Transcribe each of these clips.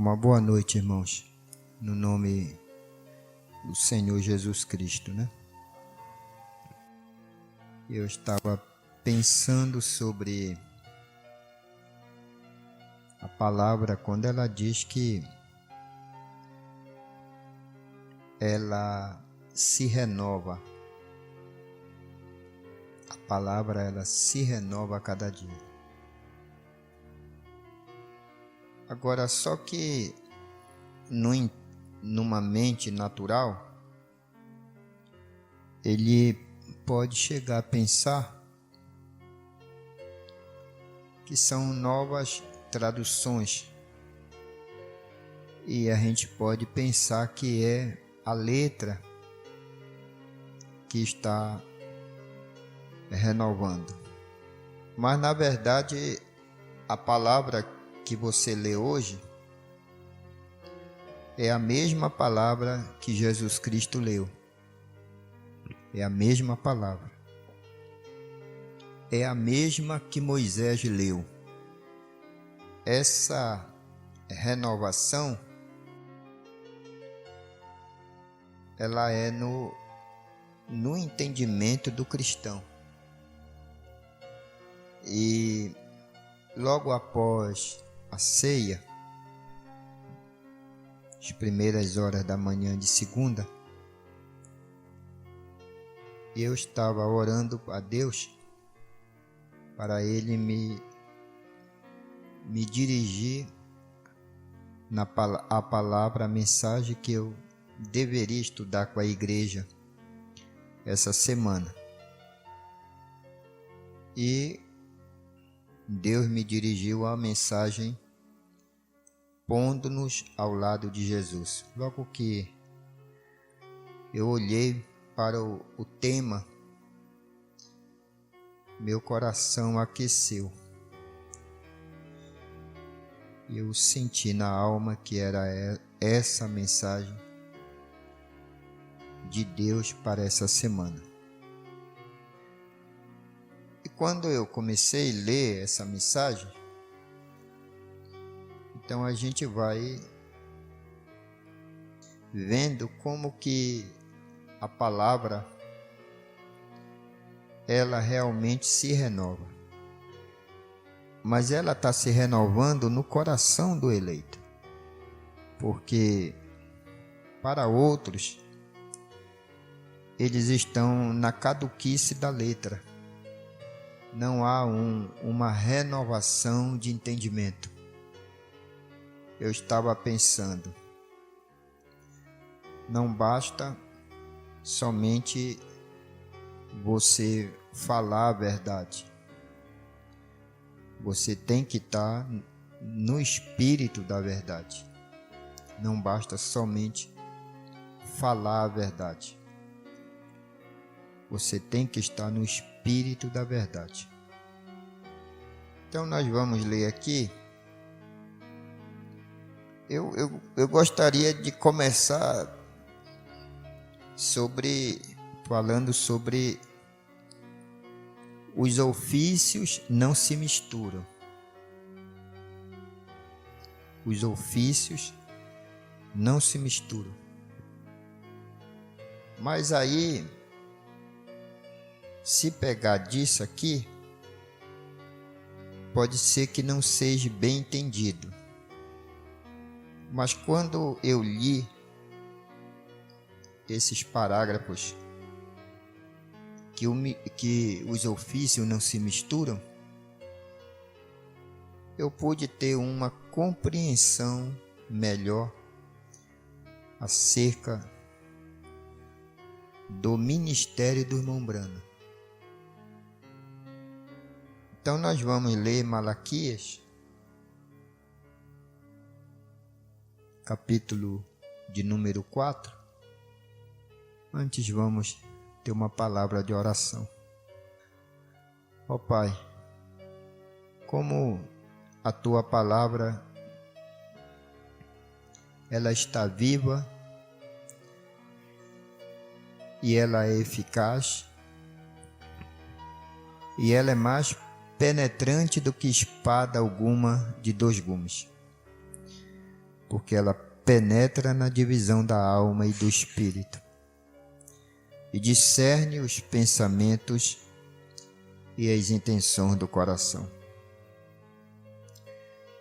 Uma boa noite, irmãos, no nome do Senhor Jesus Cristo, né? Eu estava pensando sobre a palavra quando ela diz que ela se renova. A palavra, ela se renova a cada dia. Agora, só que numa mente natural, ele pode chegar a pensar que são novas traduções e a gente pode pensar que é a letra que está renovando. Mas na verdade, a palavra que você lê hoje é a mesma palavra que Jesus Cristo leu. É a mesma palavra. É a mesma que Moisés leu. Essa renovação, ela é no entendimento do cristão. E logo após a ceia, as primeiras horas da manhã de segunda, eu estava orando a Deus para Ele me dirigir a palavra, a mensagem que eu deveria estudar com a igreja essa semana. E Deus me dirigiu a mensagem pondo-nos ao lado de Jesus. Logo que eu olhei para o tema, meu coração aqueceu. Eu senti na alma que era essa mensagem de Deus para essa semana. E quando eu comecei a ler essa mensagem, então a gente vai vendo como que a palavra, ela realmente se renova. Mas ela está se renovando no coração do eleito. Porque para outros, eles estão na caduquice da letra. Não há uma renovação de entendimento. Eu estava pensando, não basta somente você falar a verdade. Você tem que estar no espírito da verdade. Não basta somente falar a verdade. Você tem que estar no espírito da verdade. Então nós vamos ler aqui. Eu gostaria de começar falando sobre os ofícios não se misturam. Os ofícios não se misturam. Mas aí, se pegar disso aqui, pode ser que não seja bem entendido. Mas quando eu li esses parágrafos que os ofícios não se misturam, eu pude ter uma compreensão melhor acerca do ministério do irmão Brana. Então nós vamos ler Malaquias, capítulo de número 4. Antes vamos ter uma palavra de oração. Ó Pai, como a Tua palavra, ela está viva e ela é eficaz e ela é mais penetrante do que espada alguma de 2 gumes. porque ela penetra na divisão da alma e do espírito e discerne os pensamentos e as intenções do coração.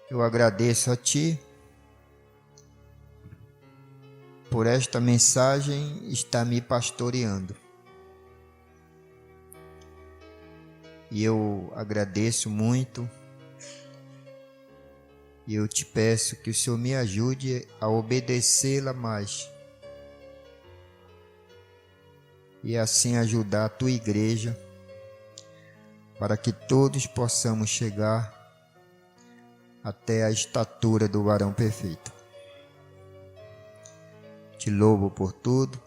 Eu agradeço a Ti por esta mensagem estar me pastoreando. E eu agradeço muito e eu te peço que o Senhor me ajude a obedecê-la mais e assim ajudar a Tua igreja para que todos possamos chegar até a estatura do varão perfeito. Te louvo por tudo,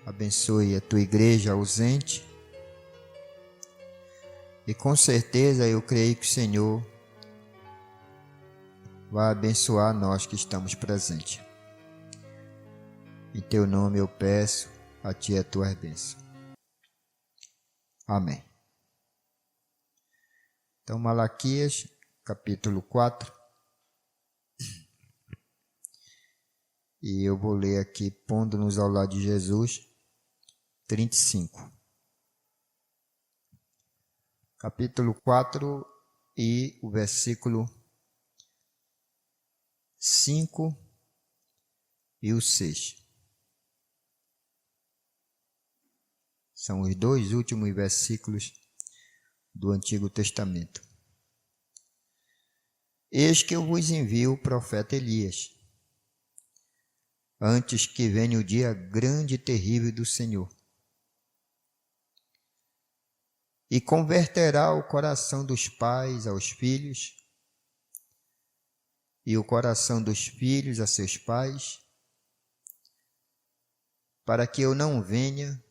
abençoe a Tua igreja ausente e com certeza eu creio que o Senhor vai abençoar nós que estamos presentes. Em Teu nome eu peço a Ti a Tua bênção. Amém. Então, Malaquias, capítulo 4. E eu vou ler aqui, pondo-nos ao lado de Jesus, 35. Capítulo 4 e o versículo 5 e o 6. São os dois últimos versículos do Antigo Testamento. Eis que eu vos envio o profeta Elias, antes que venha o dia grande e terrível do Senhor, e converterá o coração dos pais aos filhos, e o coração dos filhos a seus pais, para que eu não venha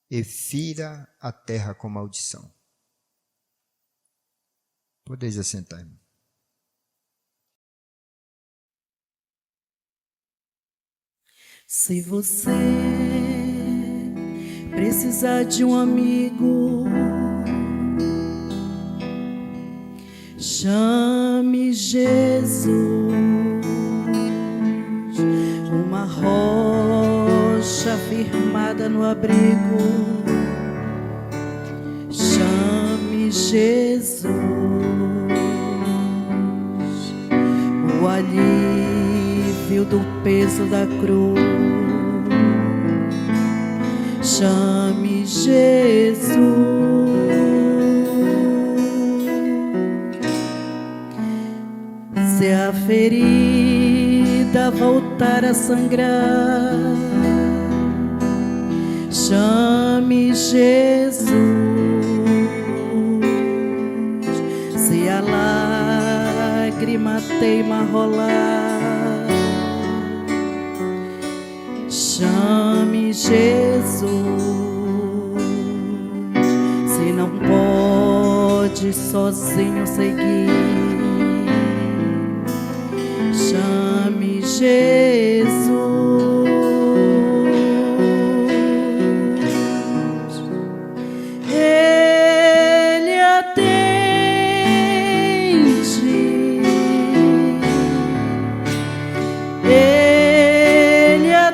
e fira a terra com maldição. Podeis assentar, irmão. Se você precisar de um amigo, chame Jesus, uma rocha firmada no abrigo. Chame Jesus, o alívio do peso da cruz. Chame Jesus, se a ferida voltar a sangrar. Chame Jesus, se a lágrima teima a rolar. Chame Jesus, se não pode sozinho seguir. Chame Jesus, Ele atende, Ele atende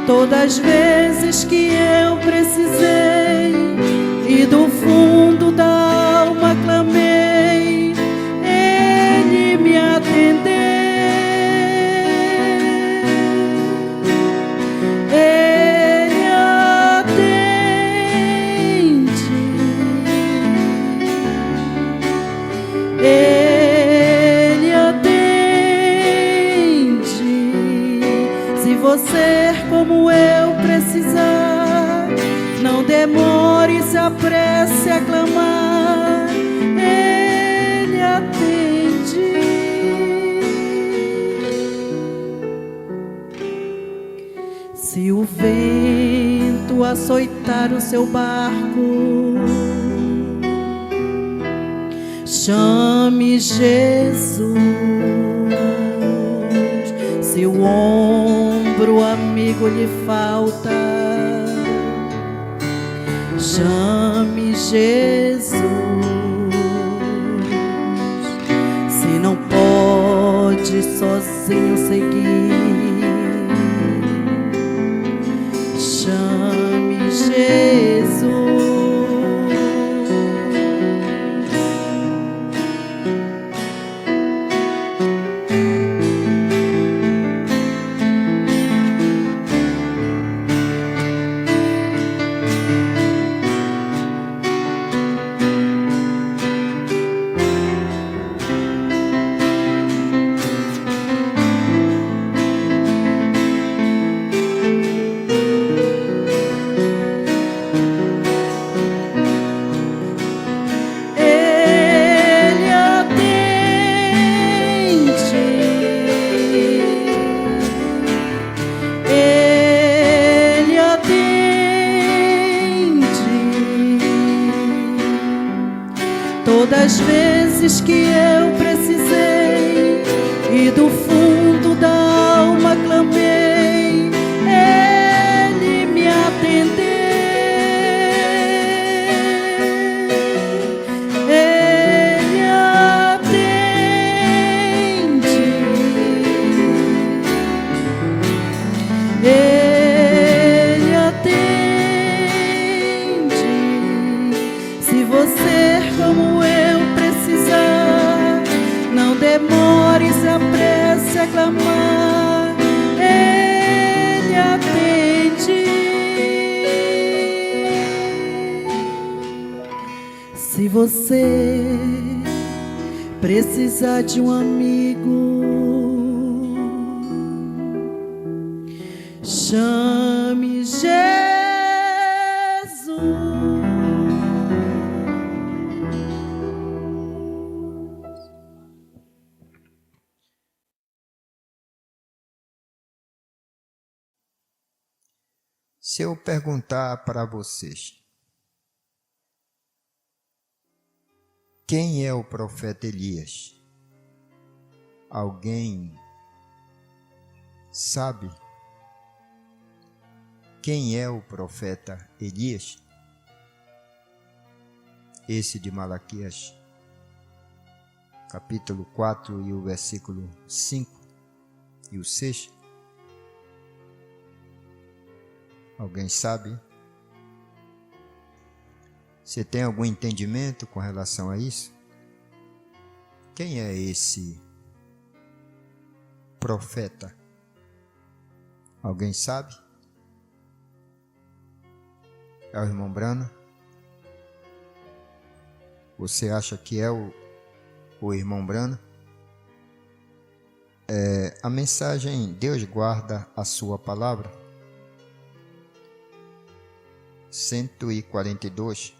todas as vezes que eu precisei e do fundo da alma clamei, Ele me atendeu. Ele atende, Ele atende. Se você, como eu, precisar, não demore, se apresse a clamar, Ele atende. Se o vento açoitar o seu barco, chame Jesus. Se o ombro amigo lhe falta, chame Jesus. pode sozinho seguir. Chame Jesus. Todas as vezes que eu precisei e do fundo da alma clamei, Ele me atendeu. Ele atende. Ele atende. Se você, como eu, precisar, não demores, apresse a clamar. Ele atende. Se você precisar de um amigo, chame Jesus. Se eu perguntar para vocês, quem é o profeta Elias? Alguém sabe quem é o profeta Elias? Esse de Malaquias, capítulo 4 e o versículo 5 e o 6. Alguém sabe? Você tem algum entendimento com relação a isso? Quem é esse profeta? Alguém sabe? É o irmão Brana? Você acha que é o irmão Brana? A mensagem Deus guarda a sua palavra, 142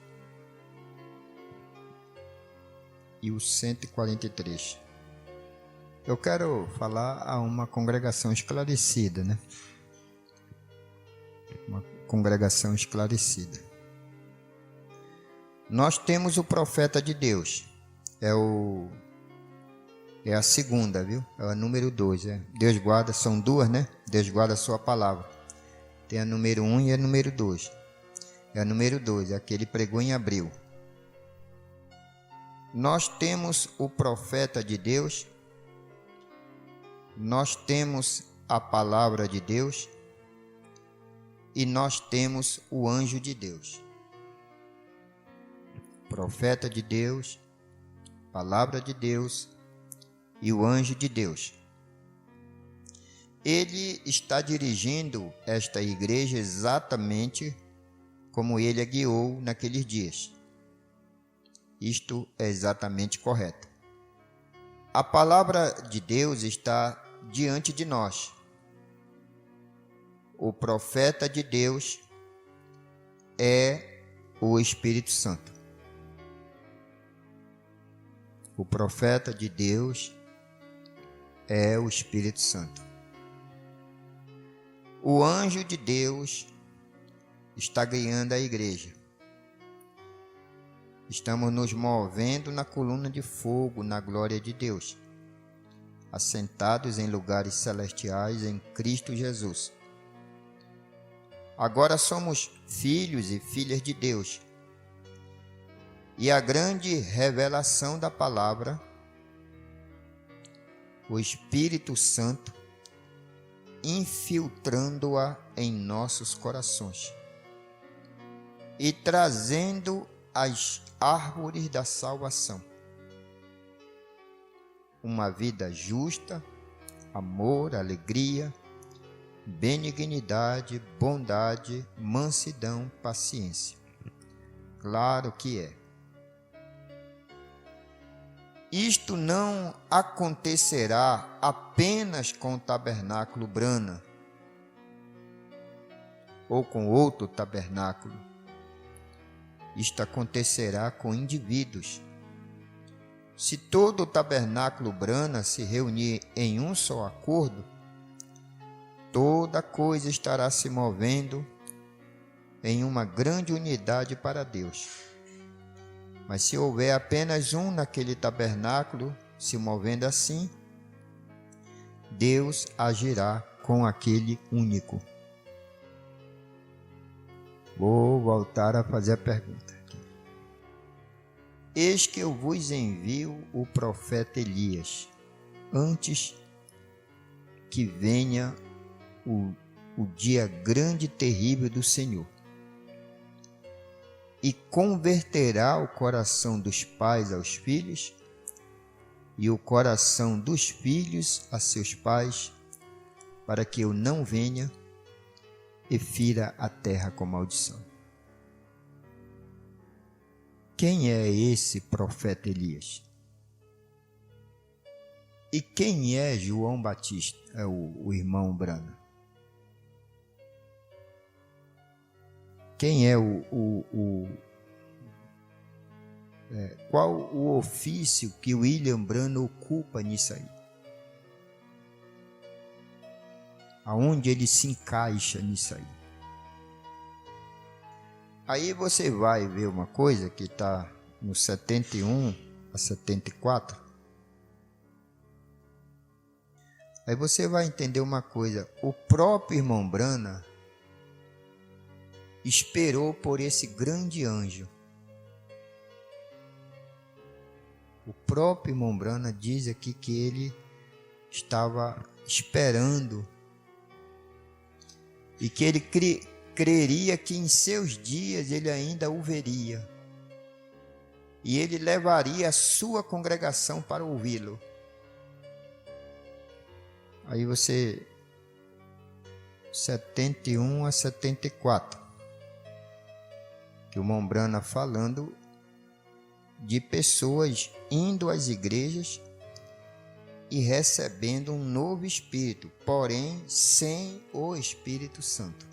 e o 143. Eu quero falar a uma congregação esclarecida, né? Uma congregação esclarecida. Nós temos o profeta de Deus. É a segunda, viu? É a número 2. Deus guarda, são duas, né? Deus guarda a sua palavra. Tem a número 1 e a número 2. É a número 2, a que ele pregou em abril. Nós temos o profeta de Deus, nós temos a palavra de Deus e nós temos o anjo de Deus. Profeta de Deus, palavra de Deus e o anjo de Deus. Ele está dirigindo esta igreja exatamente como ele a guiou naqueles dias. Isto é exatamente correto. A palavra de Deus está diante de nós. O profeta de Deus é o Espírito Santo. O profeta de Deus é o Espírito Santo. O anjo de Deus está guiando a igreja. Estamos nos movendo na coluna de fogo, na glória de Deus, assentados em lugares celestiais em Cristo Jesus. Agora somos filhos e filhas de Deus. E a grande revelação da palavra, o Espírito Santo infiltrando-a em nossos corações e trazendo as árvores da salvação. Uma vida justa, amor, alegria, benignidade, bondade, mansidão, paciência. Claro que é. Isto não acontecerá apenas com o tabernáculo Brana ou com outro tabernáculo. Isto acontecerá com indivíduos. Se todo o tabernáculo Brana se reunir em um só acordo, toda coisa estará se movendo em uma grande unidade para Deus. Mas se houver apenas um naquele tabernáculo se movendo assim, Deus agirá com aquele único. Vou voltar a fazer a pergunta. Eis que eu vos envio o profeta Elias, antes que venha o dia grande e terrível do Senhor, e converterá o coração dos pais aos filhos, e o coração dos filhos a seus pais, para que eu não venha e fira a terra com maldição. Quem é esse profeta Elias? E quem é João Batista, o irmão Brana? Quem é qual o ofício que William Brana ocupa nisso aí? Aonde ele se encaixa nisso aí? Aí você vai ver uma coisa que está no 71 a 74. Aí você vai entender uma coisa. O próprio irmão Brana esperou por esse grande anjo. O próprio irmão Brana diz aqui que ele estava esperando e que ele creria que em seus dias ele ainda o veria e ele levaria a sua congregação para ouvi-lo. Aí você 71 a 74, que o irmão Brana falando de pessoas indo às igrejas e recebendo um novo Espírito, porém sem o Espírito Santo.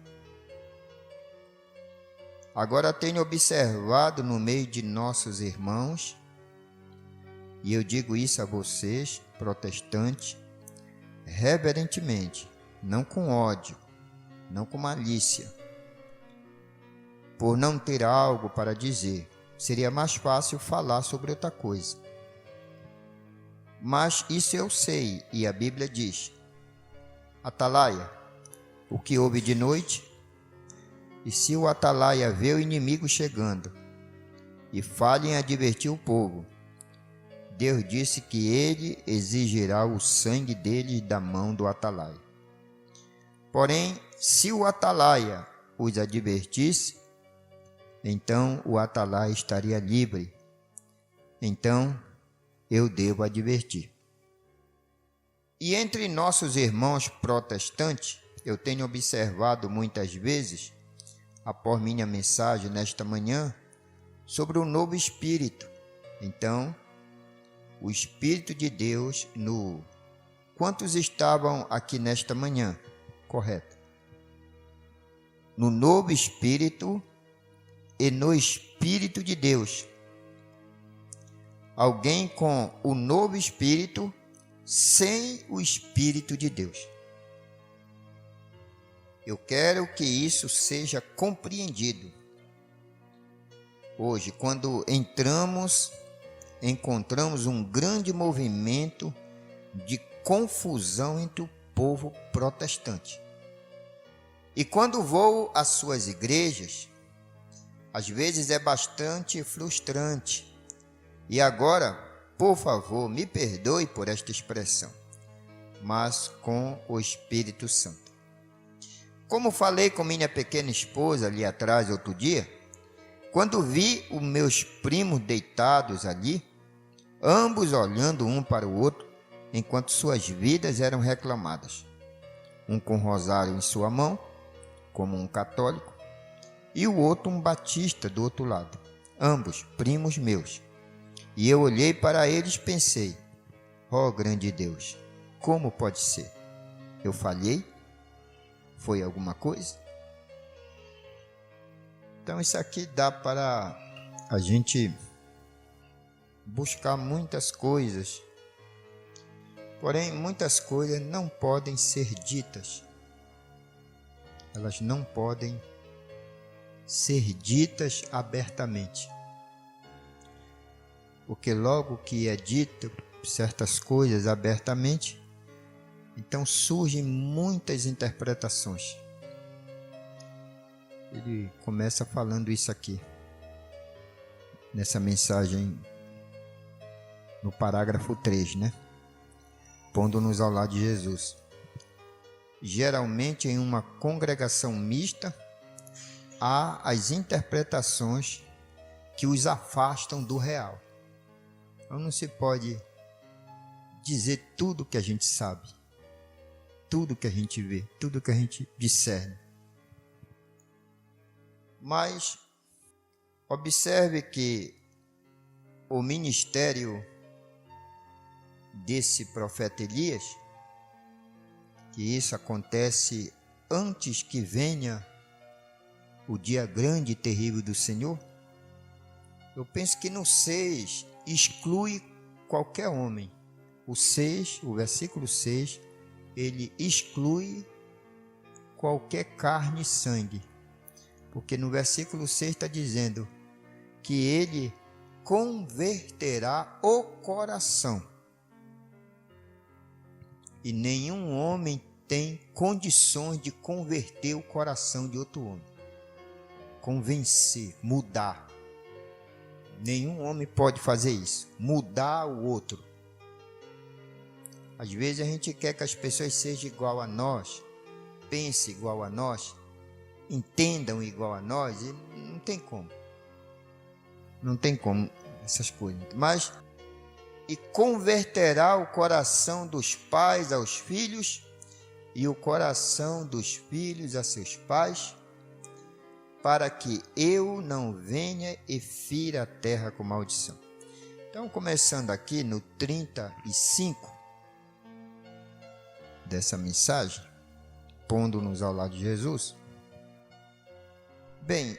Agora tenho observado no meio de nossos irmãos, e eu digo isso a vocês, protestantes, reverentemente, não com ódio, não com malícia, por não ter algo para dizer. Seria mais fácil falar sobre outra coisa. Mas isso eu sei, e a Bíblia diz: Atalaia, o que houve de noite? E se o atalaia vê o inimigo chegando, e falha em advertir o povo, Deus disse que ele exigirá o sangue dele da mão do atalaia. Porém, se o atalaia os advertisse, então o atalaia estaria livre. Então eu devo advertir. E entre nossos irmãos protestantes, eu tenho observado muitas vezes, após minha mensagem nesta manhã, sobre o novo Espírito. Então, o Espírito de Deus no... Quantos estavam aqui nesta manhã? Correto. No novo Espírito e no Espírito de Deus. Alguém com o novo Espírito sem o Espírito de Deus. Eu quero que isso seja compreendido. Hoje, quando encontramos um grande movimento de confusão entre o povo protestante. E quando vou às suas igrejas, às vezes é bastante frustrante. E agora, por favor, me perdoe por esta expressão. mas com o Espírito Santo. Como falei com minha pequena esposa ali atrás outro dia, quando vi os meus primos deitados ali, ambos olhando um para o outro, enquanto suas vidas eram reclamadas, um com rosário em sua mão, como um católico, e o outro um batista do outro lado, ambos primos meus. E eu olhei para eles e pensei, ó grande Deus, como pode ser? Eu falhei? Foi alguma coisa? Então isso aqui dá para a gente buscar muitas coisas, porém muitas coisas não podem ser ditas. Elas não podem ser ditas abertamente. Porque logo que é dito certas coisas abertamente, então surgem muitas interpretações. Ele começa falando isso aqui, nessa mensagem, no parágrafo 3, né? Pondo-nos ao lado de Jesus. Geralmente, em uma congregação mista, há as interpretações que os afastam do real. Então, não se pode dizer tudo que a gente sabe, tudo que a gente vê, tudo que a gente discerne. Mas observe que o ministério desse profeta Elias, que isso acontece antes que venha o dia grande e terrível do Senhor, eu penso que no 6 exclui qualquer homem. O 6, o versículo 6, ele exclui qualquer carne e sangue. Porque no versículo 6 está dizendo que ele converterá o coração. E nenhum homem tem condições de converter o coração de outro homem. Convencer, mudar. Nenhum homem pode fazer isso, mudar o outro. Às vezes a gente quer que as pessoas sejam igual a nós, pensem igual a nós, entendam igual a nós, e não tem como. Não tem como essas coisas. Mas, e converterá o coração dos pais aos filhos, e o coração dos filhos a seus pais, para que eu não venha e fira a terra com maldição. Então, começando aqui no 35 dessa mensagem, pondo-nos ao lado de Jesus. Bem,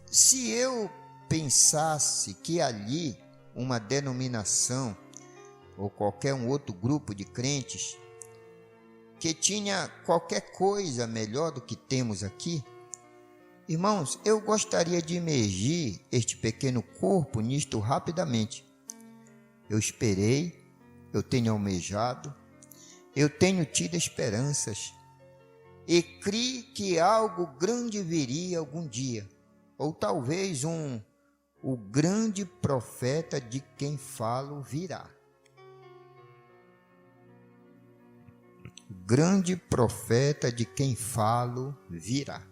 se eu pensasse que ali uma denominação ou qualquer um outro grupo de crentes que tinha qualquer coisa melhor do que temos aqui, irmãos, eu gostaria de imergir este pequeno corpo nisto rapidamente. Eu esperei, eu tenho almejado, eu tenho tido esperanças e criei que algo grande viria algum dia, ou talvez o grande profeta de quem falo virá. O grande profeta de quem falo virá.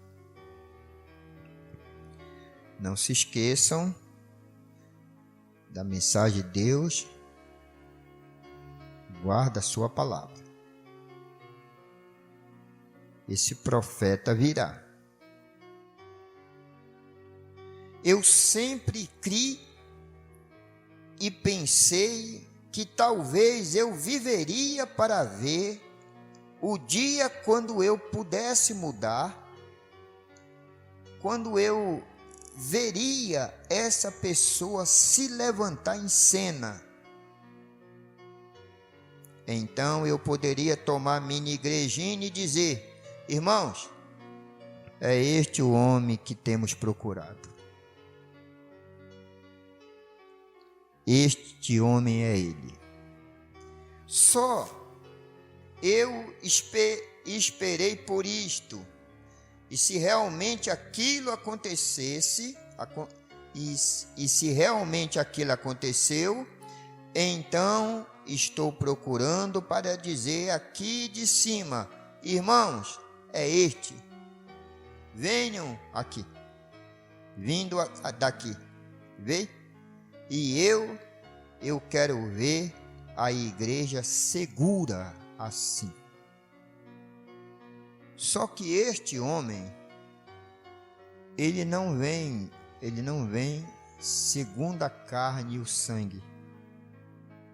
Não se esqueçam da mensagem de Deus, guarda a sua palavra. Esse profeta virá. Eu sempre criei e pensei que talvez eu viveria para ver o dia quando eu pudesse mudar, quando eu veria essa pessoa se levantar em cena. Então eu poderia tomar minha igrejinha e dizer: irmãos, é este o homem que temos procurado. Este homem é ele. Só eu esperei por isto. E se realmente aquilo acontecesse, e se realmente aquilo aconteceu, então estou procurando para dizer aqui de cima: irmãos, é este. Venham aqui. Vindo daqui. Vê? E eu quero ver a igreja segura assim. Só que este homem, ele não vem segundo a carne e o sangue.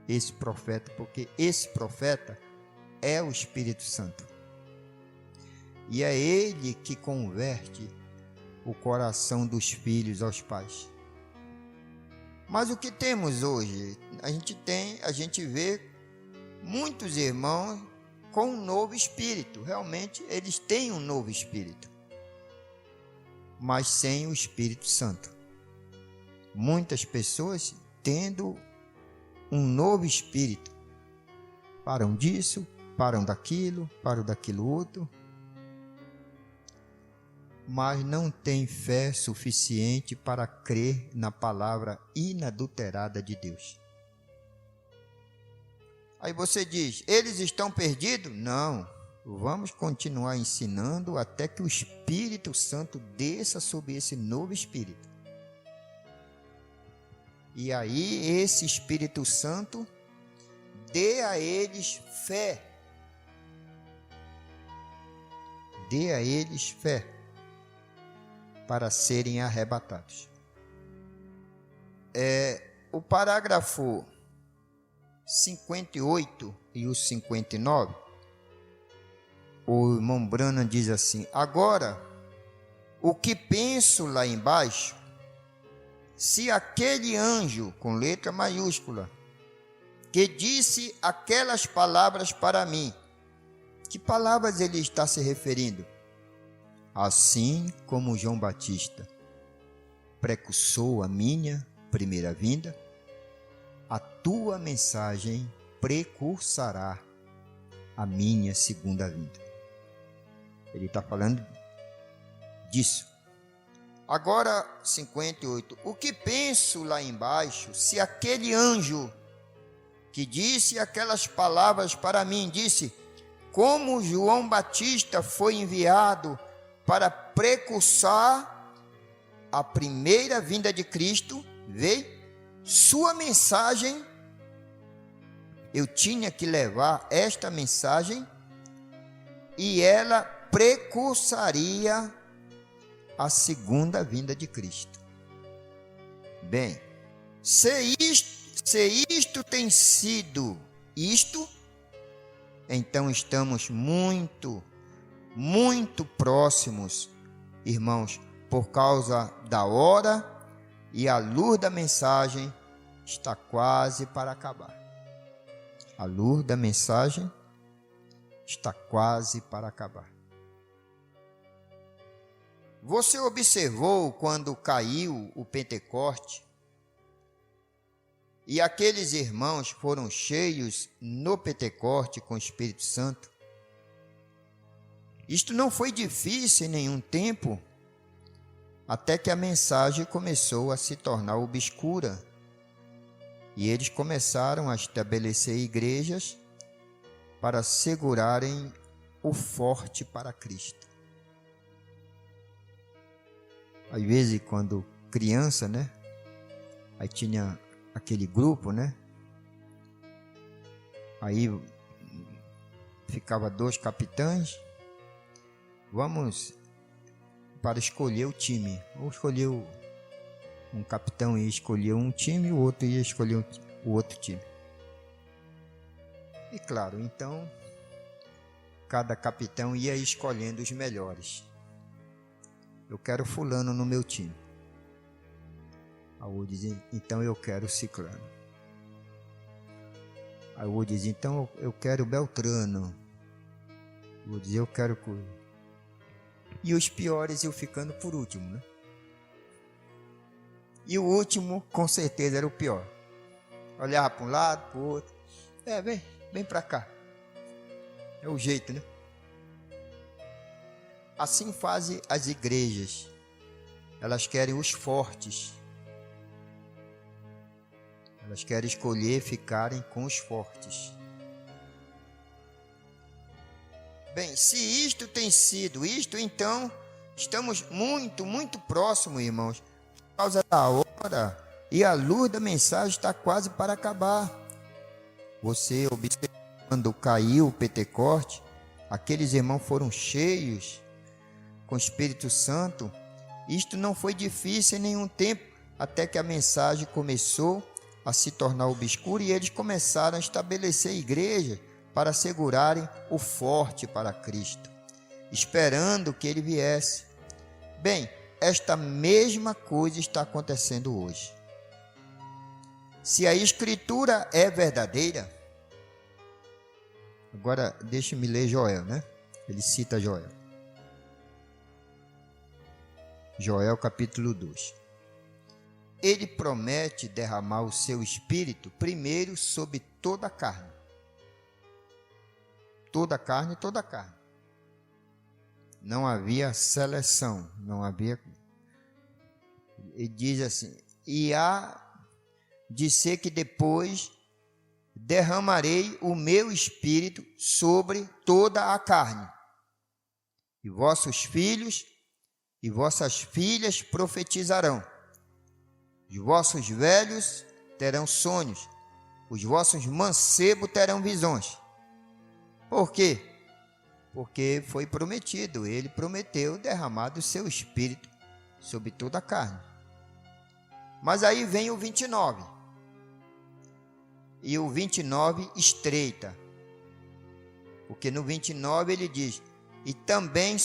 Esse profeta, porque esse profeta é o Espírito Santo. E é ele que converte o coração dos filhos aos pais. Mas o que temos hoje? A gente vê muitos irmãos com um novo espírito. Realmente, eles têm um novo espírito, mas sem o Espírito Santo. Muitas pessoas tendo um novo espírito, param disso, param daquilo outro, mas não tem fé suficiente para crer na palavra inadulterada de Deus. Aí você diz, eles estão perdidos? Não, vamos continuar ensinando até que o Espírito Santo desça sobre esse novo espírito. E aí esse Espírito Santo dê a eles fé. Dê a eles fé para serem arrebatados. O parágrafo 58 e o 59, o irmão Branham diz assim: agora, o que penso lá embaixo, se aquele anjo, com letra maiúscula, que disse aquelas palavras para mim, que palavras ele está se referindo? Assim como João Batista precursou a minha primeira vinda, a tua mensagem precursará a minha segunda vinda. Ele está falando disso. Agora, 58. O que penso lá embaixo, se aquele anjo que disse aquelas palavras para mim, disse, como João Batista foi enviado para precursar a primeira vinda de Cristo, veio, sua mensagem, eu tinha que levar esta mensagem e ela precursaria a segunda vinda de Cristo. Bem, se isto tem sido isto, então estamos muito próximos, irmãos, por causa da hora, e a luz da mensagem está quase para acabar. A luz da mensagem está quase para acabar. Você observou quando caiu o Pentecoste e aqueles irmãos foram cheios no Pentecoste com o Espírito Santo? Isto não foi difícil em nenhum tempo, até que a mensagem começou a se tornar obscura e eles começaram a estabelecer igrejas para segurarem o forte para Cristo. Às vezes, quando criança, né? Aí tinha aquele grupo, né? Aí ficava 2 capitães. Vamos para escolher o time. Ou escolher um capitão ia escolher um time e o outro ia escolher o outro time. E claro, então, cada capitão ia escolhendo os melhores. Eu quero fulano no meu time. Aí eu dizia, então eu quero ciclano. Aí eu dizia, então eu quero Beltrano. Eu dizia, eu quero... E os piores iam ficando por último, né? E o último, com certeza, era o pior. Olhava para um lado, para o outro. Vem para cá. É o jeito, né? Assim fazem as igrejas. Elas querem os fortes. Elas querem escolher ficarem com os fortes. Bem, se isto tem sido isto, então estamos muito, muito próximos, irmãos, por causa da hora, e a luz da mensagem está quase para acabar. Você observa quando caiu o Pentecoste, aqueles irmãos foram cheios com o Espírito Santo. Isto não foi difícil em nenhum tempo, até que a mensagem começou a se tornar obscura e eles começaram a estabelecer igrejas para segurarem o forte para Cristo, esperando que Ele viesse. Bem, esta mesma coisa está acontecendo hoje. Se a Escritura é verdadeira, agora deixe-me ler Joel, né? Ele cita Joel. Joel capítulo 2. Ele promete derramar o seu Espírito primeiro sobre toda a carne. Toda a carne, toda a carne. Não havia seleção, não havia. Ele diz assim: e há de ser que depois derramarei o meu Espírito sobre toda a carne. E vossos filhos e vossas filhas profetizarão. Os vossos velhos terão sonhos. Os vossos mancebos terão visões. Por quê? Porque foi prometido. Ele prometeu derramar do seu Espírito sobre toda a carne. Mas aí vem o 29. E o 29 estreita. Porque no 29 ele diz: e também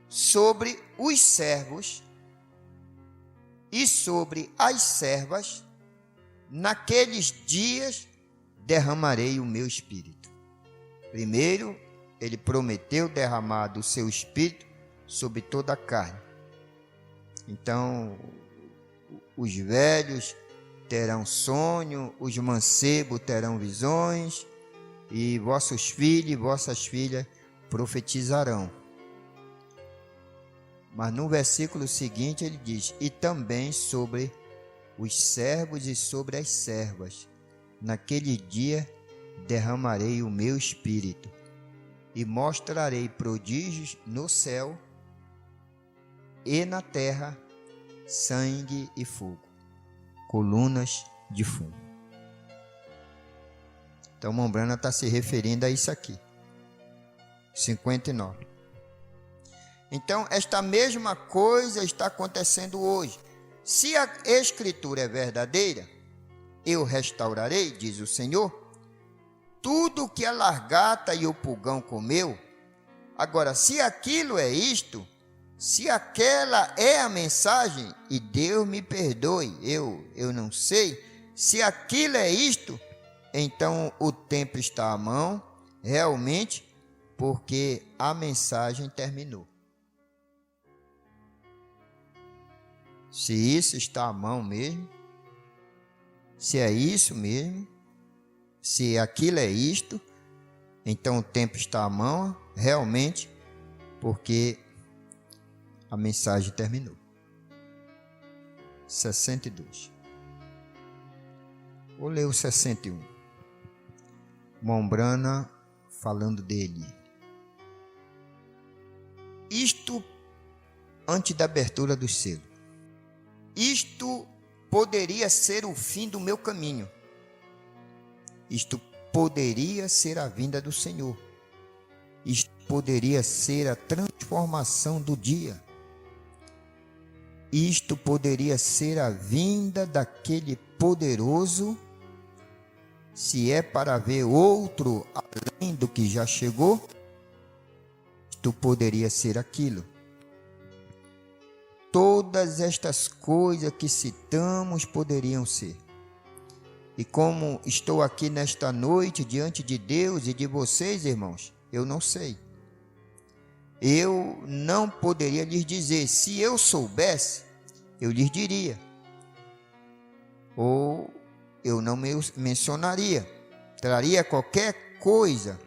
sobre os servos e sobre as servas, naqueles dias derramarei o meu Espírito. Primeiro, ele prometeu derramar do seu Espírito sobre toda a carne. Então, os velhos terão sonho, os mancebos terão visões, e vossos filhos e vossas filhas profetizarão. Mas no versículo seguinte ele diz: e também sobre os servos e sobre as servas, naquele dia derramarei o meu Espírito, e mostrarei prodígios no céu e na terra, sangue e fogo, colunas de fumo. Então Mombrana está se referindo a isso aqui. 59. Então, esta mesma coisa está acontecendo hoje. Se a Escritura é verdadeira, eu restaurarei, diz o Senhor, tudo que a largata e o pulgão comeu. Agora, se aquilo é isto, se aquela é a mensagem, e Deus me perdoe, eu não sei, se aquilo é isto, então o tempo está à mão, realmente, porque a mensagem terminou. Se isso está à mão mesmo, se é isso mesmo, se aquilo é isto, então o tempo está à mão, realmente, porque a mensagem terminou. 62. Vou ler o 61. Mombrana falando dele. Isto antes da abertura do selo. Isto poderia ser o fim do meu caminho. Isto poderia ser a vinda do Senhor. Isto poderia ser a transformação do dia. Isto poderia ser a vinda daquele poderoso, se é para ver outro além do que já chegou, isto poderia ser aquilo. Todas estas coisas que citamos poderiam ser. E como estou aqui nesta noite diante de Deus e de vocês, irmãos, eu não sei. Eu não poderia lhes dizer. Se eu soubesse, eu lhes diria. Ou eu não mencionaria. Traria qualquer coisa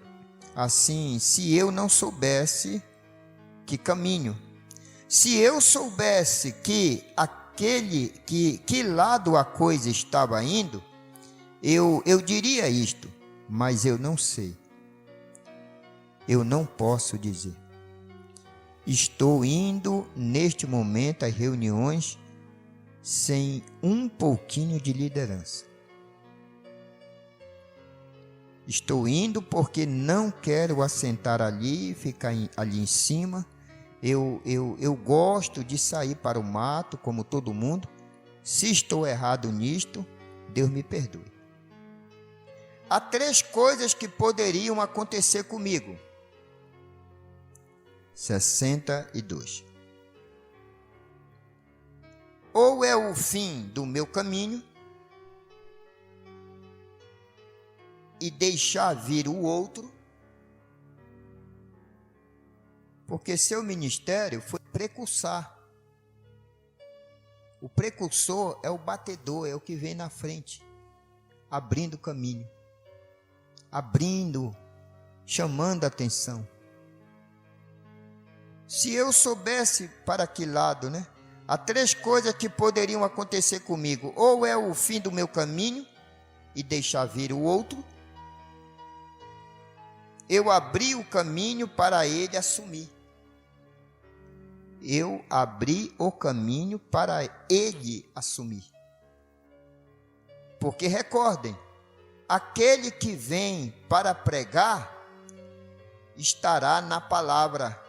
assim, se eu não soubesse que caminho. Se eu soubesse que que lado a coisa estava indo, eu diria isto, mas eu não sei. Eu não posso dizer. Estou indo neste momento às reuniões sem um pouquinho de liderança. Estou indo porque não quero assentar ali e ficar ali em cima. Eu gosto de sair para o mato, como todo mundo. Se estou errado nisto, Deus me perdoe. Há 3 coisas que poderiam acontecer comigo. 62. Ou é o fim do meu caminho e deixar vir o outro, porque seu ministério foi precursar. O precursor é o batedor, é o que vem na frente, abrindo o caminho, chamando a atenção. Se eu soubesse para que lado, né? Há 3 coisas que poderiam acontecer comigo. Ou é o fim do meu caminho e deixar vir o outro. Eu abri o caminho para ele assumir. Eu abri o caminho para ele assumir. Porque recordem, aquele que vem para pregar estará na palavra,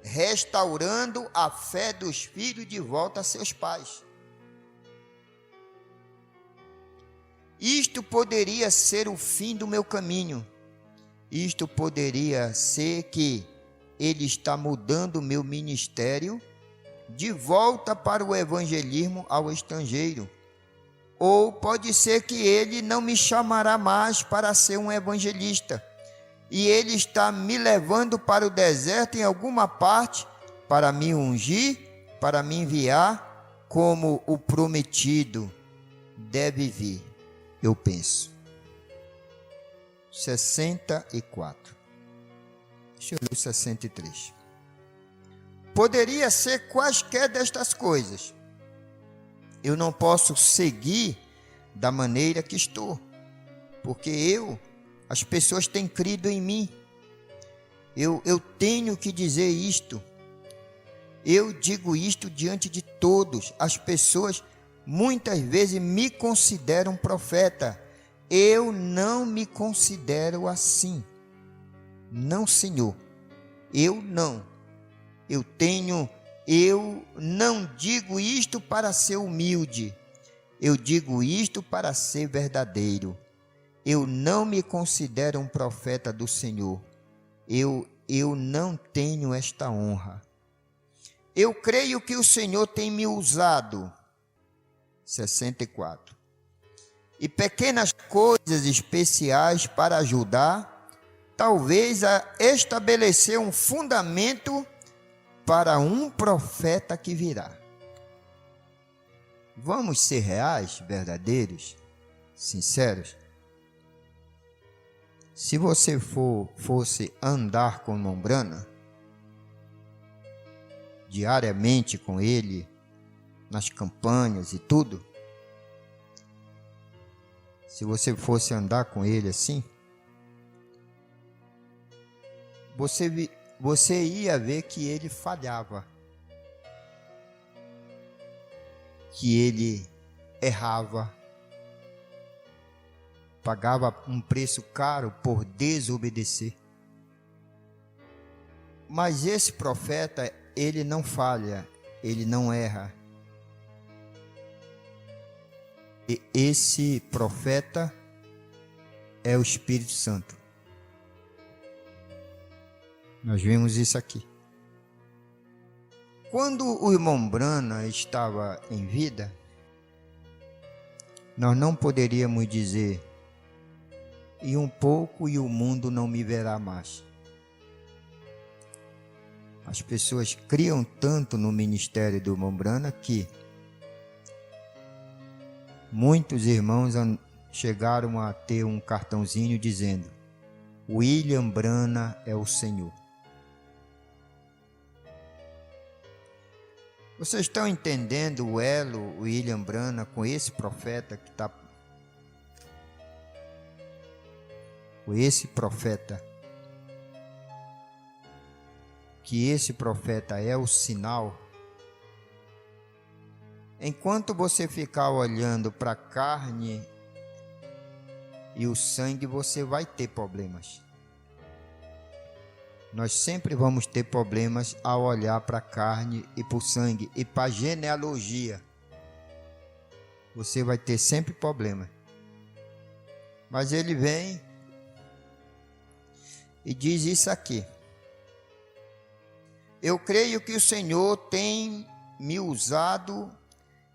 restaurando a fé dos filhos de volta a seus pais. Isto poderia ser o fim do meu caminho. Isto poderia ser que ele está mudando o meu ministério de volta para o evangelismo ao estrangeiro. Ou pode ser que ele não me chamará mais para ser um evangelista. E ele está me levando para o deserto em alguma parte para me ungir, para me enviar como o prometido deve vir, eu penso. 64. Deixa eu ler o 63. Poderia ser quaisquer destas coisas. Eu não posso seguir da maneira que estou, porque as pessoas têm crido em mim. Eu tenho que dizer isto. Eu digo isto diante de todos. As pessoas muitas vezes me consideram profeta. Eu não me considero assim. Não, Senhor. Eu não. Eu não digo isto para ser humilde. Eu digo isto para ser verdadeiro. Eu não me considero um profeta do Senhor. Eu não tenho esta honra. Eu creio que o Senhor tem me usado. 64. E pequenas coisas especiais para ajudar, talvez a estabelecer um fundamento para um profeta que virá. Vamos ser reais, verdadeiros, sinceros? Se você fosse andar com Mombrana, diariamente com ele, nas campanhas e tudo, se você fosse andar com ele assim, você ia ver que ele falhava, que ele errava, pagava um preço caro por desobedecer. Mas esse profeta, ele não falha, ele não erra. E esse profeta é o Espírito Santo. Nós vimos isso aqui. Quando o irmão Brana estava em vida, nós não poderíamos dizer: e um pouco e o mundo não me verá mais. As pessoas criam tanto no ministério do irmão Brana que muitos irmãos chegaram a ter um cartãozinho dizendo: William Brana é o Senhor. Vocês estão entendendo o elo, William Branham, com esse profeta que está... Com esse profeta. Que esse profeta é o sinal. Enquanto você ficar olhando para a carne e o sangue, você vai ter problemas. Nós sempre vamos ter problemas ao olhar para a carne e para o sangue e para a genealogia. Você vai ter sempre problemas. Mas ele vem e diz isso aqui. Eu creio que o Senhor tem me usado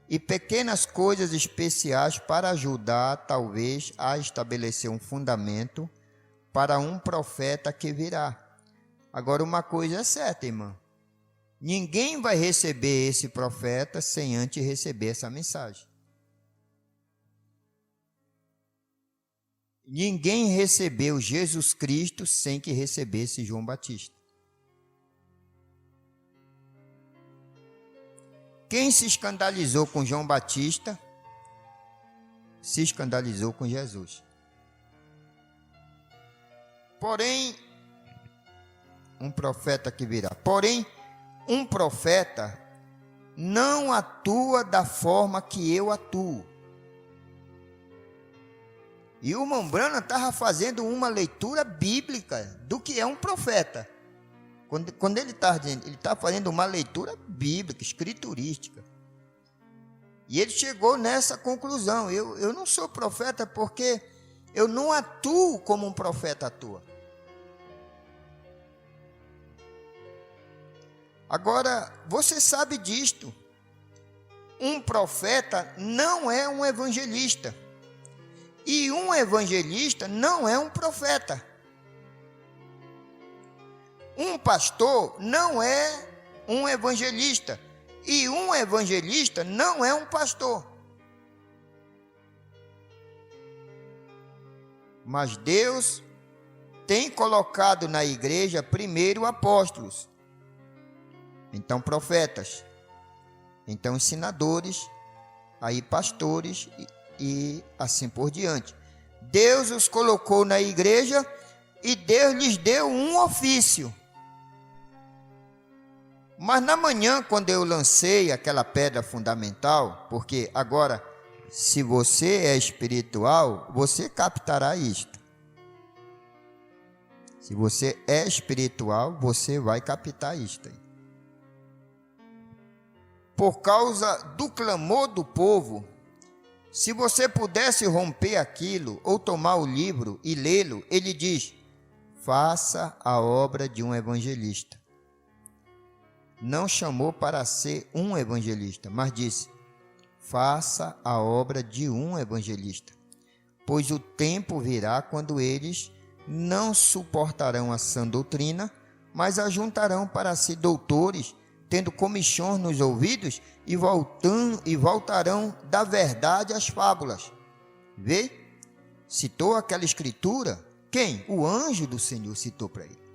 e pequenas coisas especiais para ajudar, talvez, a estabelecer um fundamento para um profeta que virá. Agora, uma coisa é certa, irmã. Ninguém vai receber esse profeta sem antes receber essa mensagem. Ninguém recebeu Jesus Cristo sem que recebesse João Batista. Quem se escandalizou com João Batista, se escandalizou com Jesus. Porém, um profeta que virá. Porém, um profeta não atua da forma que eu atuo. E o irmão Branham estava fazendo uma leitura bíblica do que é um profeta. Quando ele está dizendo, ele está fazendo uma leitura bíblica, escriturística. E ele chegou nessa conclusão. Eu não sou profeta porque eu não atuo como um profeta atua. Agora, você sabe disto. Um profeta não é um evangelista. E um evangelista não é um profeta. Um pastor não é um evangelista. E um evangelista não é um pastor. Mas Deus tem colocado na igreja primeiro apóstolos, então profetas, então ensinadores, aí pastores e assim por diante. Deus os colocou na igreja e Deus lhes deu um ofício. Mas na manhã, quando eu lancei aquela pedra fundamental, porque agora, se você é espiritual, você captará isto. Se você é espiritual, você vai captar isto. Por causa do clamor do povo, se você pudesse romper aquilo, ou tomar o livro e lê-lo, ele diz: faça a obra de um evangelista. Não chamou para ser um evangelista, mas disse: faça a obra de um evangelista. Pois o tempo virá quando eles não suportarão a sã doutrina, mas ajuntarão para si doutores, tendo comichões nos ouvidos, e voltarão da verdade às fábulas. Vê? Citou aquela escritura. Quem? O anjo do Senhor citou para ele.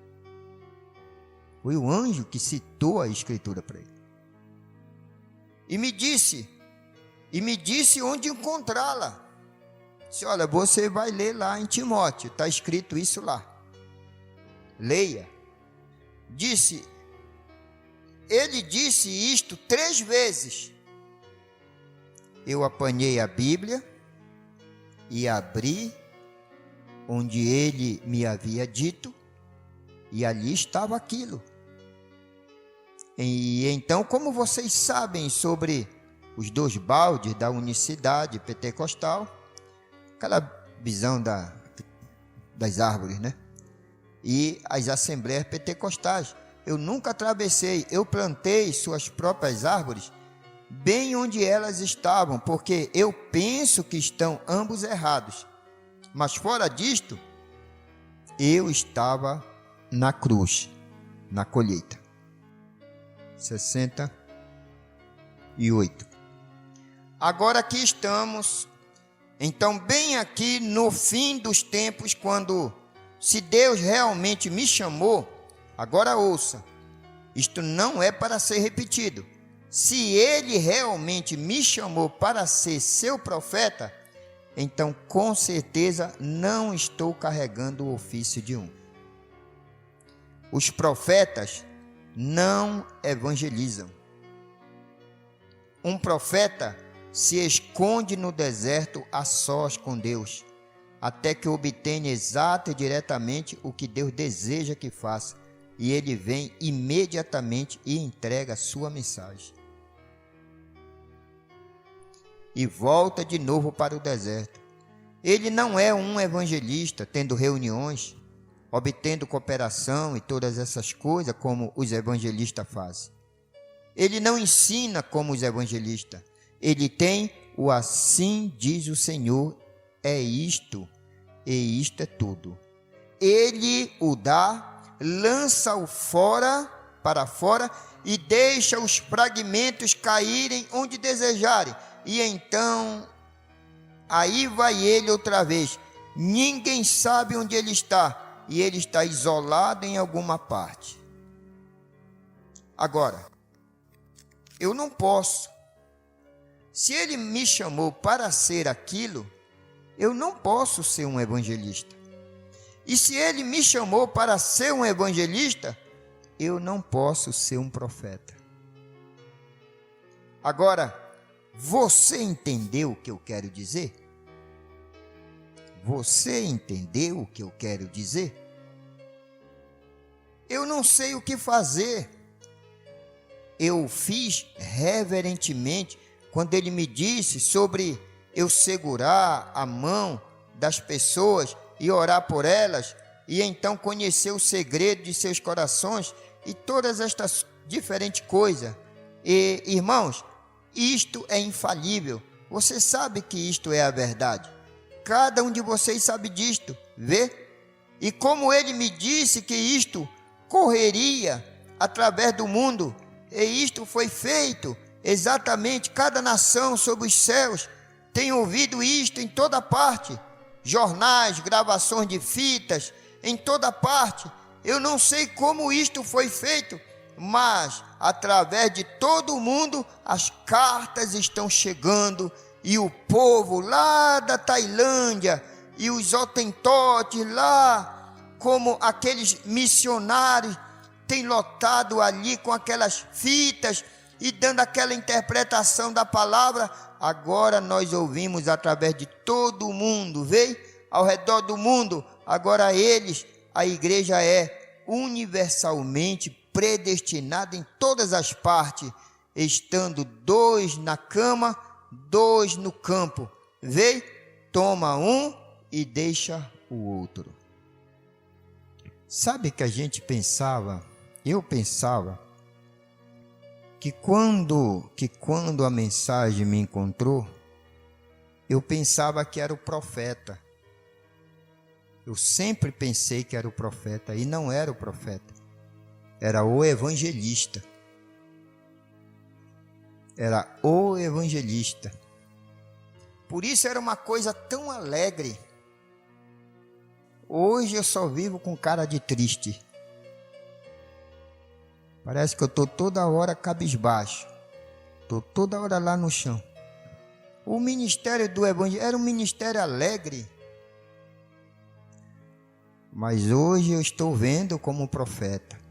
Foi o anjo que citou a escritura para ele. E me disse onde encontrá-la. Disse: olha, você vai ler lá em Timóteo, está escrito isso lá. Leia. Ele disse isto 3 vezes. Eu apanhei a Bíblia e abri onde ele me havia dito, e ali estava aquilo. E então, como vocês sabem sobre os 2 baldes da unicidade pentecostal, aquela visão das árvores, né? E as assembleias pentecostais, eu nunca atravessei, eu plantei suas próprias árvores bem onde elas estavam, porque eu penso que estão ambos errados. Mas fora disto, eu estava na cruz, na colheita. 68. Agora aqui estamos, então bem aqui no fim dos tempos, quando, se Deus realmente me chamou, agora ouça, isto não é para ser repetido. Se ele realmente me chamou para ser seu profeta, então com certeza não estou carregando o ofício de um. Os profetas não evangelizam. Um profeta se esconde no deserto a sós com Deus, até que obtenha exato e diretamente o que Deus deseja que faça, e ele vem imediatamente e entrega a sua mensagem. E volta de novo para o deserto. Ele não é um evangelista tendo reuniões, obtendo cooperação e todas essas coisas como os evangelistas fazem. Ele não ensina como os evangelistas. Ele tem o assim diz o Senhor, é isto, e isto é tudo. Ele o dá, lança-o para fora e deixa os fragmentos caírem onde desejarem. E então, aí vai ele outra vez. Ninguém sabe onde ele está, e ele está isolado em alguma parte. Agora, eu não posso. Se ele me chamou para ser aquilo, eu não posso ser um evangelista. E se ele me chamou para ser um evangelista, eu não posso ser um profeta. Agora, você entendeu o que eu quero dizer? Você entendeu o que eu quero dizer? Eu não sei o que fazer. Eu fiz reverentemente quando ele me disse sobre eu segurar a mão das pessoas e orar por elas, e então conhecer o segredo de seus corações e todas estas diferentes coisas. E, irmãos, isto é infalível. Você sabe que isto é a verdade. Cada um de vocês sabe disto, vê? E como ele me disse que isto correria através do mundo, e isto foi feito exatamente, cada nação sob os céus tem ouvido isto em toda parte, jornais, gravações de fitas, em toda parte. Eu não sei como isto foi feito, mas através de todo o mundo as cartas estão chegando, e o povo lá da Tailândia e os hotentotes lá, como aqueles missionários, têm lotado ali com aquelas fitas e dando aquela interpretação da palavra. Agora nós ouvimos através de todo o mundo, veio ao redor do mundo. Agora eles, a igreja é universalmente predestinada em todas as partes, estando 2 na cama, 2 no campo. Vê, toma um e deixa o outro. Sabe que a gente pensava, eu pensava, que quando a mensagem me encontrou, eu pensava que era o profeta. Eu sempre pensei que era o profeta, e não era o profeta. Era o evangelista. Era o evangelista. Por isso era uma coisa tão alegre. Hoje eu só vivo com cara de triste. Parece que eu estou toda hora cabisbaixo. Estou toda hora lá no chão. O ministério do evangelho era um ministério alegre. Mas hoje eu estou vendo como profeta.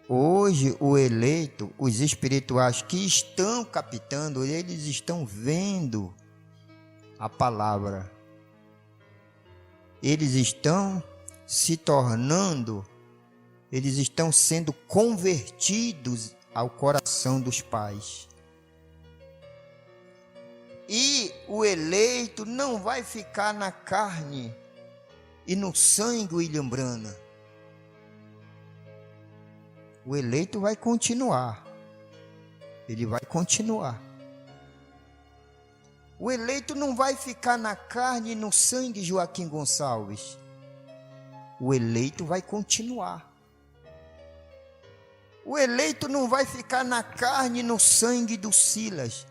Hoje o eleito, os espirituais que estão captando, eles estão vendo a palavra. Eles estão se tornando, eles estão sendo convertidos ao coração dos pais. E o eleito não vai ficar na carne e no sangue, William Branham. O eleito vai continuar. Ele vai continuar. O eleito não vai ficar na carne e no sangue, Joaquim Gonçalves. O eleito vai continuar. O eleito não vai ficar na carne e no sangue do Silas.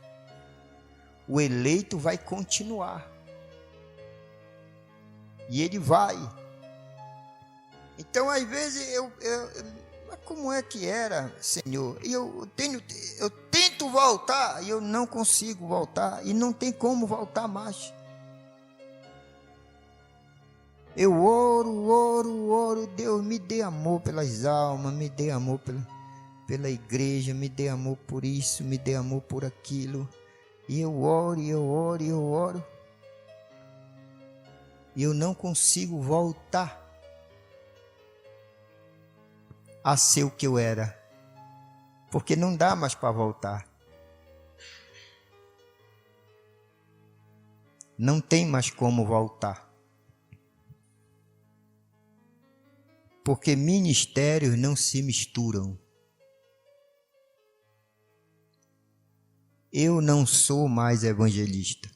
O eleito vai continuar. E ele vai. Então, às vezes, Mas como é que era, Senhor? E eu tento voltar e eu não consigo voltar. E não tem como voltar mais. Eu oro, Deus me dê amor pelas almas, me dê amor pela igreja, me dê amor por isso, me dê amor por aquilo. E eu oro. E eu não consigo voltar a ser o que eu era. Porque não dá mais para voltar. Não tem mais como voltar. Porque ministérios não se misturam. Eu não sou mais evangelista.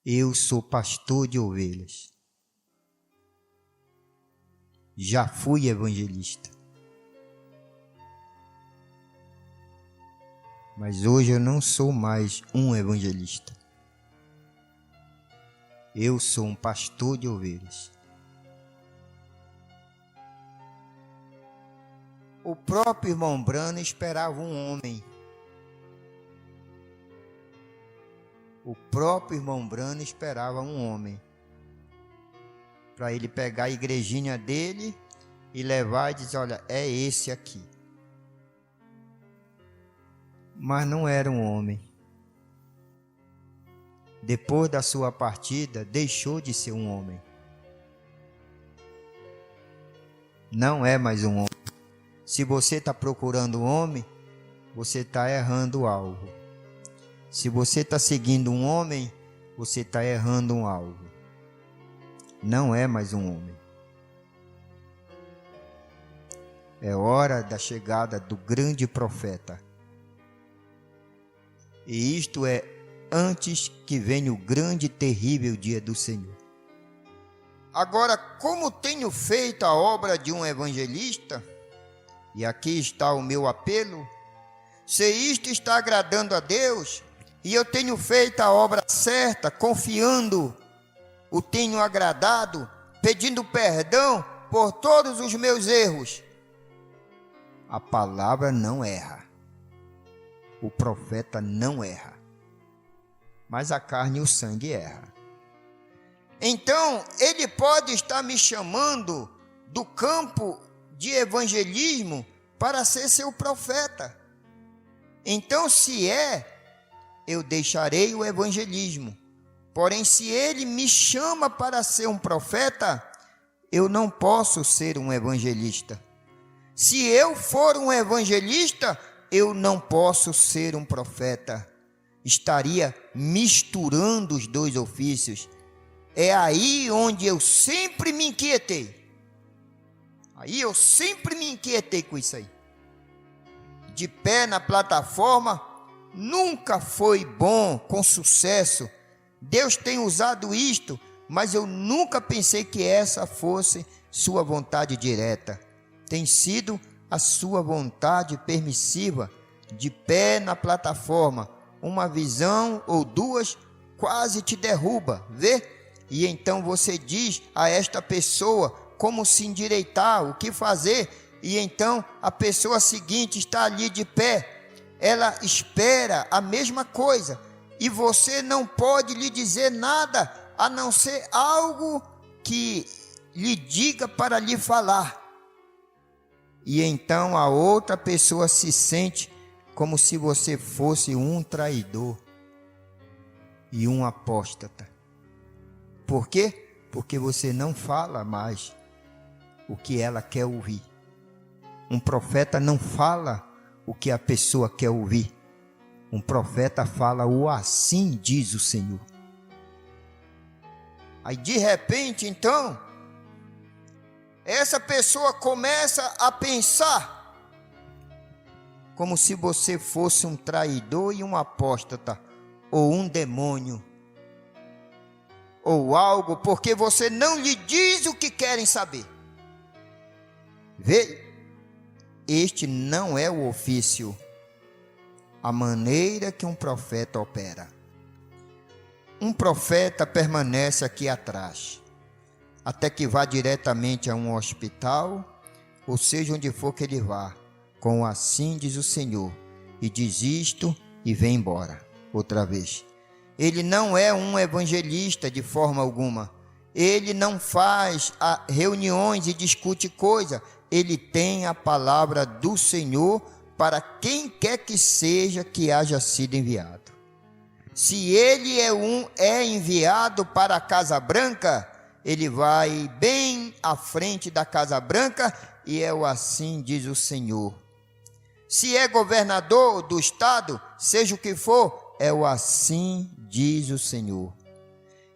Eu sou pastor de ovelhas. Já fui evangelista. Mas hoje eu não sou mais um evangelista. Eu sou um pastor de ovelhas. O próprio irmão Branham esperava um homem. O próprio irmão Branham esperava um homem. Para ele pegar a igrejinha dele e levar e dizer, olha, é esse aqui. Mas não era um homem. Depois da sua partida, deixou de ser um homem. Não é mais um homem. Se você está procurando um homem, você está errando algo. Se você está seguindo um homem, você está errando um algo. Não é mais um homem. É hora da chegada do grande profeta. E isto é antes que venha o grande e terrível dia do Senhor. Agora, como tenho feito a obra de um evangelista, e aqui está o meu apelo, se isto está agradando a Deus, e eu tenho feito a obra certa, confiando, o tenho agradado, pedindo perdão por todos os meus erros, a palavra não erra. O profeta não erra. Mas a carne e o sangue erram. Então, ele pode estar me chamando do campo de evangelismo para ser seu profeta. Então, se eu deixarei o evangelismo. Porém, se ele me chama para ser um profeta, eu não posso ser um evangelista. Se eu for um evangelista, eu não posso ser um profeta. Estaria misturando os dois ofícios. É aí onde eu sempre me inquietei. Aí eu sempre me inquietei com isso aí. De pé na plataforma, nunca foi bom, com sucesso. Deus tem usado isto, mas eu nunca pensei que essa fosse sua vontade direta. Tem sido a sua vontade permissiva, de pé na plataforma. Uma visão ou duas quase te derruba, vê? E então você diz a esta pessoa como se endireitar, o que fazer, e então a pessoa seguinte está ali de pé, ela espera a mesma coisa, e você não pode lhe dizer nada, a não ser algo que lhe diga para lhe falar. E então a outra pessoa se sente como se você fosse um traidor e um apóstata. Por quê? Porque você não fala mais o que ela quer ouvir. Um profeta não fala o que a pessoa quer ouvir. Um profeta fala o assim diz o Senhor. Aí de repente então, essa pessoa começa a pensar como se você fosse um traidor e um apóstata, ou um demônio, ou algo, porque você não lhe diz o que querem saber. Vê, este não é o ofício, a maneira que um profeta opera. Um profeta permanece aqui atrás, até que vá diretamente a um hospital, ou seja onde for que ele vá, com assim diz o Senhor, e diz isto e vem embora. Outra vez. Ele não é um evangelista de forma alguma. Ele não faz reuniões e discute coisa. Ele tem a palavra do Senhor para quem quer que seja que haja sido enviado. Se ele é enviado para a Casa Branca, ele vai bem à frente da Casa Branca e é o assim diz o Senhor. Se é governador do estado, seja o que for, é o assim diz o Senhor.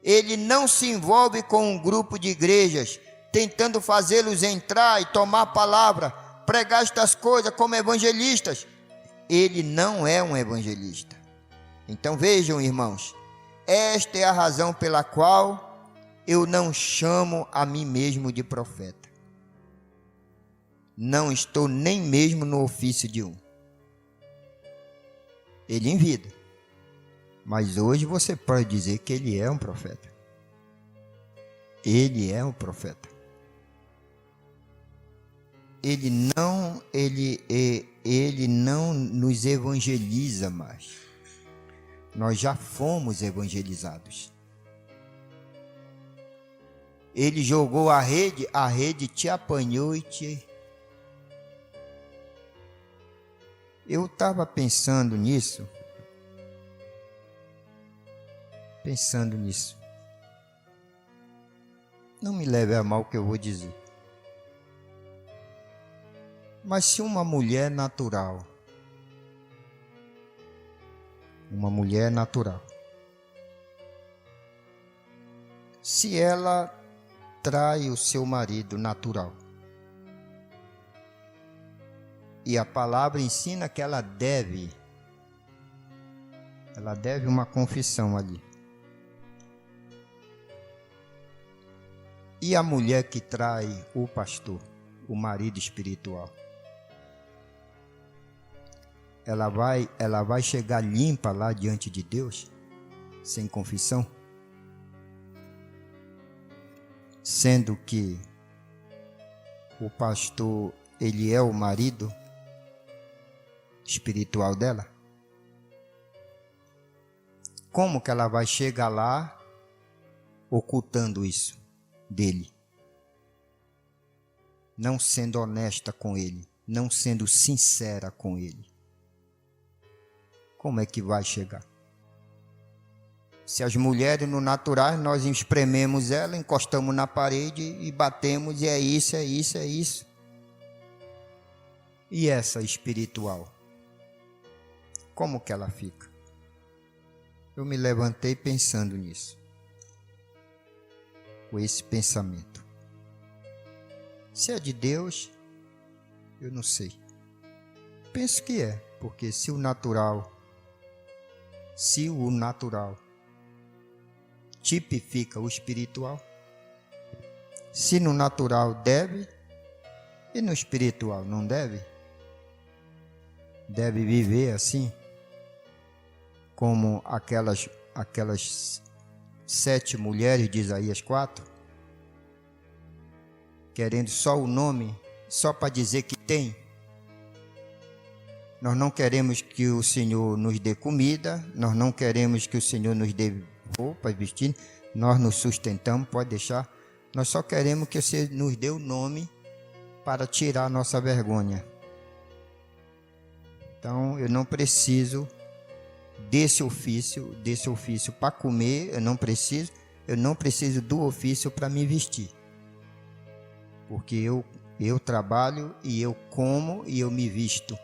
Ele não se envolve com um grupo de igrejas, tentando fazê-los entrar e tomar a palavra, pregar estas coisas como evangelistas. Ele não é um evangelista. Então vejam, irmãos, esta é a razão pela qual eu não chamo a mim mesmo de profeta. Não estou nem mesmo no ofício de um. Ele em vida. Mas hoje você pode dizer que ele é um profeta. Ele é um profeta. Ele não nos evangeliza mais. Nós já fomos evangelizados. Ele jogou a rede te apanhou e te... Eu estava pensando nisso. Não me leve a mal o que eu vou dizer. Mas se uma mulher natural, se ela trai o seu marido natural, e a palavra ensina que ela deve uma confissão ali. E a mulher que trai o pastor, o marido espiritual, ela vai chegar limpa lá diante de Deus, sem confissão? Sendo que o pastor, ele é o marido espiritual dela? Como que ela vai chegar lá ocultando isso dele? Não sendo honesta com ele, não sendo sincera com ele. Como é que vai chegar? Se as mulheres no natural, nós esprememos ela, encostamos na parede e batemos, e é isso, é isso, é isso. E essa espiritual? Como que ela fica? Eu me levantei pensando nisso. Com esse pensamento. Se é de Deus, eu não sei. Penso que é, porque se o natural tipifica o espiritual, se no natural deve, e no espiritual não deve? Deve viver assim, como aquelas 7 mulheres de Isaías 4, querendo só o nome, só para dizer que tem. Nós não queremos que o Senhor nos dê comida, nós não queremos que o Senhor nos dê roupa e vestir, nós nos sustentamos, pode deixar. Nós só queremos que você nos dê o nome para tirar a nossa vergonha. Então, eu não preciso desse ofício para comer, eu não preciso do ofício para me vestir. Porque eu trabalho e eu como e eu me visto.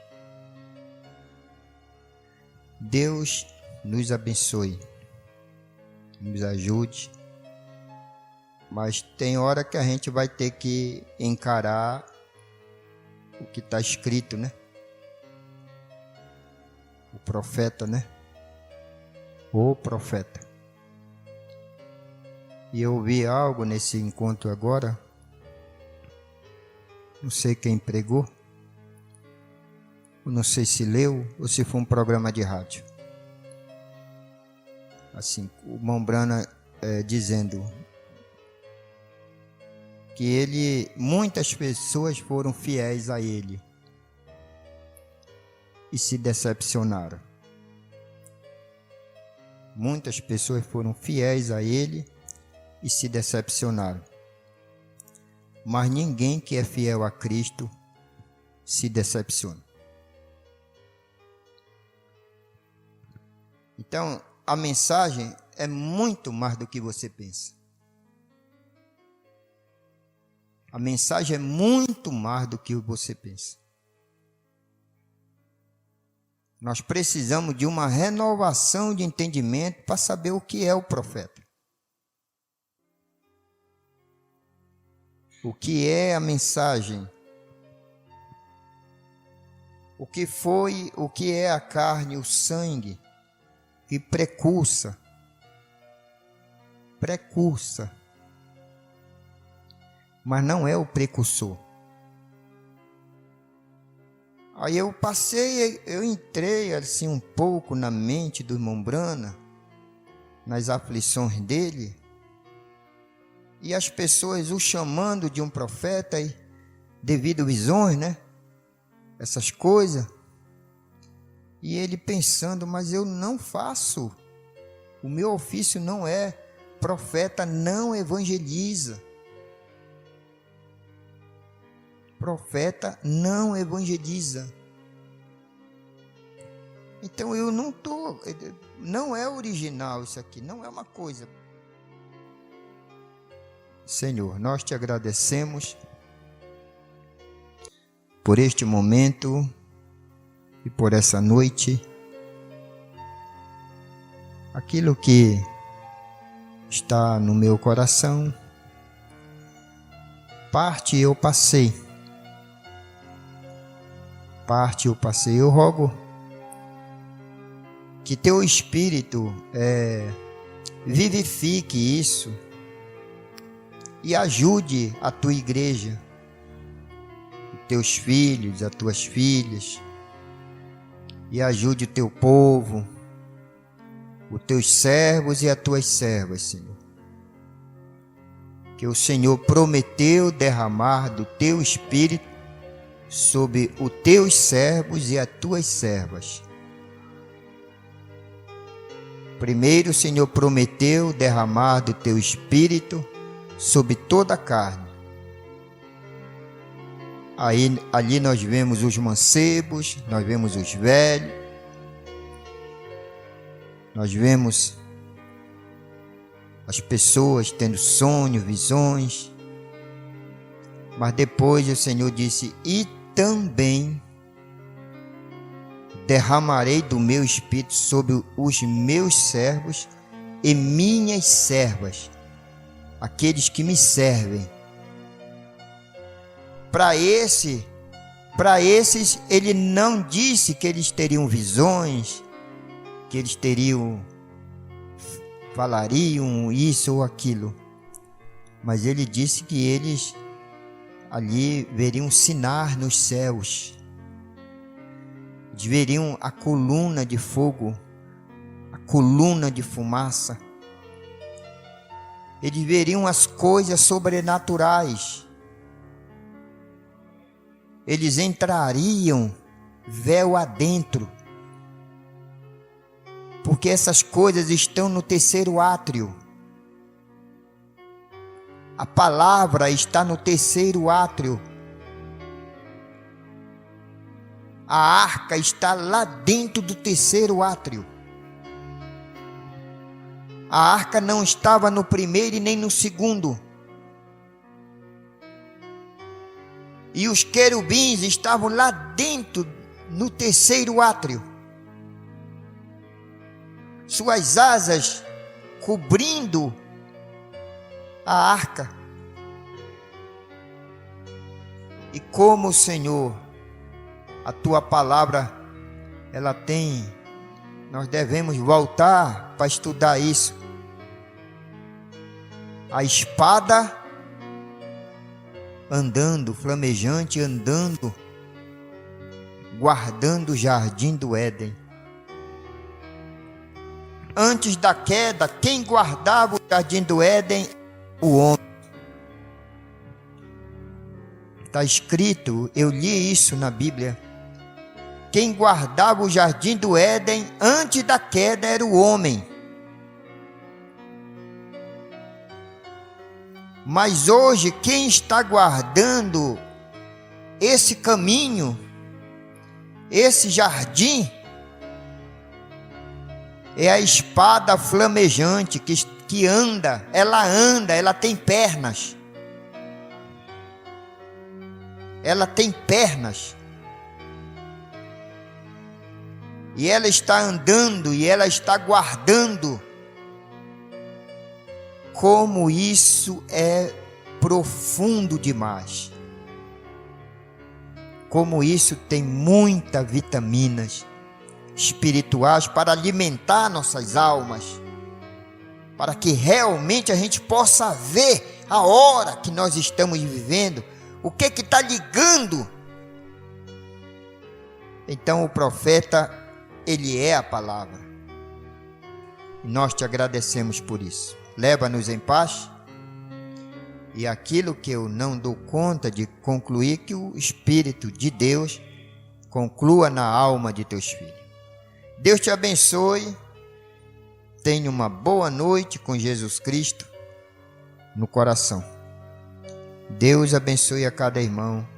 Deus nos abençoe, nos ajude, mas tem hora que a gente vai ter que encarar o que está escrito, né? O profeta, né? O profeta. E eu ouvi algo nesse encontro agora, não sei quem pregou, não sei se leu ou se foi um programa de rádio. Assim, o irmão Brana dizendo que muitas pessoas foram fiéis a ele e se decepcionaram. Muitas pessoas foram fiéis a ele e se decepcionaram. Mas ninguém que é fiel a Cristo se decepciona. Então, a mensagem é muito mais do que você pensa. A mensagem é muito mais do que você pensa. Nós precisamos de uma renovação de entendimento para saber o que é o profeta. O que é a mensagem? O que é a carne, o sangue que precursa. Mas não é o precursor. Aí eu entrei assim um pouco na mente do irmão Brana, nas aflições dele, e as pessoas o chamando de um profeta, e devido a visões, né? Essas coisas. E ele pensando, mas eu não faço. O meu ofício não é profeta, não evangeliza. Profeta não evangeliza. Então não é original isso aqui, não é uma coisa. Senhor, nós te agradecemos por este momento e por essa noite. Aquilo que está no meu coração, parte eu passei. Eu rogo que teu Espírito vivifique isso e ajude a tua igreja, os teus filhos, as tuas filhas, e ajude o teu povo, os teus servos e as tuas servas, Senhor. Que o Senhor prometeu derramar do teu Espírito sobre os teus servos e as tuas servas. Primeiro, o Senhor prometeu derramar do teu Espírito sobre toda a carne. Ali nós vemos os mancebos, nós vemos os velhos, nós vemos as pessoas tendo sonhos, visões. Mas depois o Senhor disse, e também derramarei do meu Espírito sobre os meus servos e minhas servas, aqueles que me servem. Para esses, ele não disse que eles teriam visões, que eles falariam isso ou aquilo, mas ele disse que eles ali veriam sinais nos céus, eles veriam a coluna de fogo, a coluna de fumaça, eles veriam as coisas sobrenaturais, eles entrariam véu adentro, porque essas coisas estão no terceiro átrio. A palavra está no terceiro átrio. A arca está lá dentro do terceiro átrio. A arca não estava no primeiro e nem no segundo. E os querubins estavam lá dentro, no terceiro átrio. Suas asas cobrindo a arca. E como, Senhor, a tua palavra, nós devemos voltar para estudar isso. A espada andando, flamejante, andando, guardando o jardim do Éden. Antes da queda, quem guardava o jardim do Éden? O homem. Está escrito, eu li isso na Bíblia. Quem guardava o jardim do Éden antes da queda era o homem. Mas hoje, quem está guardando esse caminho, esse jardim, é a espada flamejante que anda, ela tem pernas. Ela tem pernas. E ela está andando e ela está guardando. Como isso é profundo demais. Como isso tem muitas vitaminas espirituais para alimentar nossas almas, para que realmente a gente possa ver a hora que nós estamos vivendo, o que está ligando. Então o profeta, ele é a palavra, e nós te agradecemos por isso. Leva-nos em paz, e aquilo que eu não dou conta de concluir, que o Espírito de Deus conclua na alma de teus filhos. Deus te abençoe. Tenha uma boa noite com Jesus Cristo no coração. Deus abençoe a cada irmão.